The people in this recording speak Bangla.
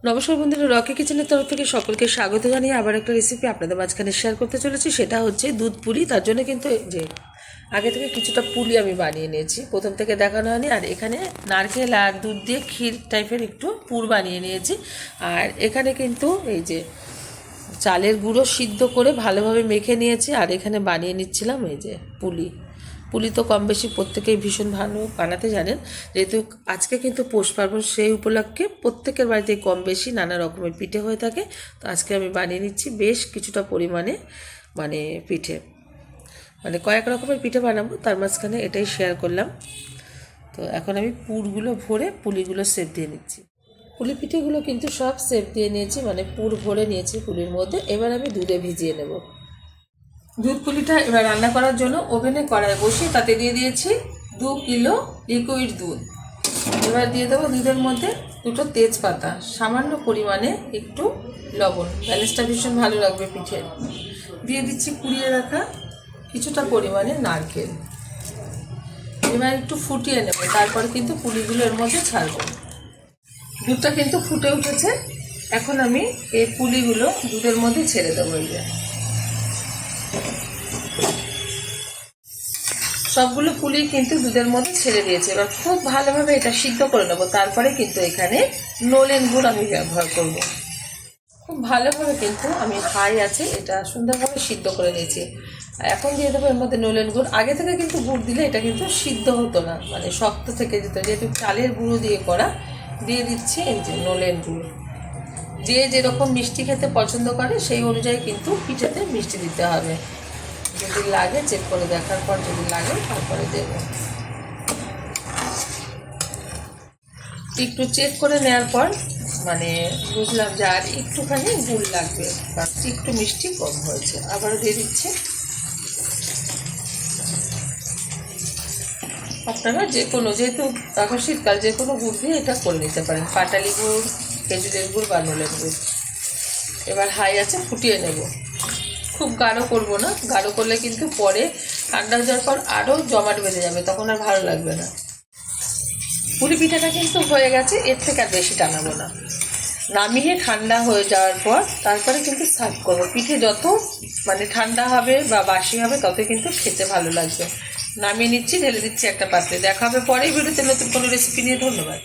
নমস্কার বন্ধুরা, রকি কিচেনের তরফ থেকে সকলকে স্বাগত জানিয়ে আবার একটা রেসিপি আপনাদের মাঝখানে শেয়ার করতে চলেছি। সেটা হচ্ছে দুধ পুলি। তার জন্য কিন্তু যে আগে থেকে কিছুটা পুলি আমি বানিয়ে নিয়েছি, প্রথম থেকে দেখানো হয়নি। আর এখানে নারকেল আর দুধ দিয়ে ক্ষীর টাইপের একটু পুর বানিয়ে নিয়েছি। আর এখানে কিন্তু এই যে চালের গুঁড়ো সিদ্ধ করে ভালোভাবে মেখে নিয়েছি। আর এখানে বানিয়ে নিচ্ছিলাম এই যে পুলি তো কম বেশি প্রত্যেকেই ভীষণ ভালো বানাতে জানেন, যেহেতু আজকে কিন্তু পৌষ পার্বণ, সেই উপলক্ষে প্রত্যেকের বাড়িতে কম বেশি নানা রকমের পিঠে হয়ে থাকে। তো আজকে আমি বানিয়ে নিচ্ছি বেশ কিছুটা পরিমাণে পিঠে, কয়েক রকমের পিঠে বানাবো, তার মাঝখানে এটাই শেয়ার করলাম। তো এখন আমি পুরগুলো ভরে পুলিগুলো সেপ দিয়ে নিচ্ছি। পুলি পিঠেগুলো কিন্তু সব সেপ দিয়ে নিয়েছি, পুর ভরে নিয়েছি পুলির মধ্যে। এবার আমি দুধে ভিজিয়ে নেব। দুধ পুলিটা এবার রান্না করার জন্য ওভেনে কড়াই বসিয়ে তাতে দিয়ে দিয়েছি 2 কিলো লিকুইড দুধ। এবার দিয়ে দেবো দুধের মধ্যে দুটো তেজপাতা, সামান্য পরিমাণে একটু লবণ, ব্যালেন্সটা ভীষণ ভালো লাগবে পিঠের। দিয়ে দিচ্ছি কুড়িয়ে রাখা কিছুটা পরিমাণে নারকেল। এবার একটু ফুটিয়ে নেব, তারপরে কিন্তু পুলিগুলো এর মধ্যে ছাড়বো। দুধটা কিন্তু ফুটে উঠেছে, এখন আমি এই পুলিগুলো দুধের মধ্যে ছেড়ে দেবো। এই যে সবগুলো পুলি কিন্তু দুধের মধ্যে ছেড়ে দিয়েছে। এবার খুব ভালোভাবে এটা সিদ্ধ করে নেবো, তারপরে কিন্তু এখানে নলেন গুড় আমি ব্যবহার করব। খুব ভালোভাবে কিন্তু আমি হাই আছে এটা সুন্দরভাবে সিদ্ধ করে নিয়েছি। এখন দিয়ে দেবো এর মধ্যে নলেন গুড়। আগে থেকে কিন্তু গুড় দিলে এটা কিন্তু সিদ্ধ হতো না, শক্ত থেকে যেত, যেহেতু চালের গুঁড়ো দিয়ে করা। দিয়ে দিচ্ছি এই যে নলেন গুড়। যে যেরকম মিষ্টি খেতে পছন্দ করে সেই অনুযায়ী কিন্তু পিঠেতে মিষ্টি দিতে হবে। যদি লাগে চেক করে দেখার পর, যদি লাগে তারপরে দেব। একটু চেক করে নেওয়ার পর বুঝলাম যে আর একটুখানি গুড় লাগবে, বা একটু মিষ্টি কম হয়েছে, আবারও দিয়ে দিচ্ছি। আপনারা যে কোনো, যেহেতু এখন শীতকাল, যে কোনো গুড় দিয়ে এটা করে নিতে পারেন, পাটালি গুড়, খেজুরের গুড় বা নলেন গুড়। এবার হাই আছে ফুটিয়ে নেব। খুব গাঢ় করবো না, গাঢ় করলে কিন্তু পরে ঠান্ডা হয়ে যাওয়ার পর আরও জমাট বেঁধে যাবে, তখন আর ভালো লাগবে না। পুলি পিঠাটা কিন্তু হয়ে গেছে, এর থেকে আর বেশি টানাবো না। নামিয়ে ঠান্ডা হয়ে যাওয়ার পর তারপরে কিন্তু সার্ভ করবো। পিঠে যত ঠান্ডা হবে বা বাসি হবে তত কিন্তু খেতে ভালো লাগবে। নামিয়ে নিচ্ছি, ঢেলে দিচ্ছি একটা পাত্রে। দেখা হবে পরেই ভিডিওতে নতুন কোনো রেসিপি নিয়ে। ধন্যবাদ।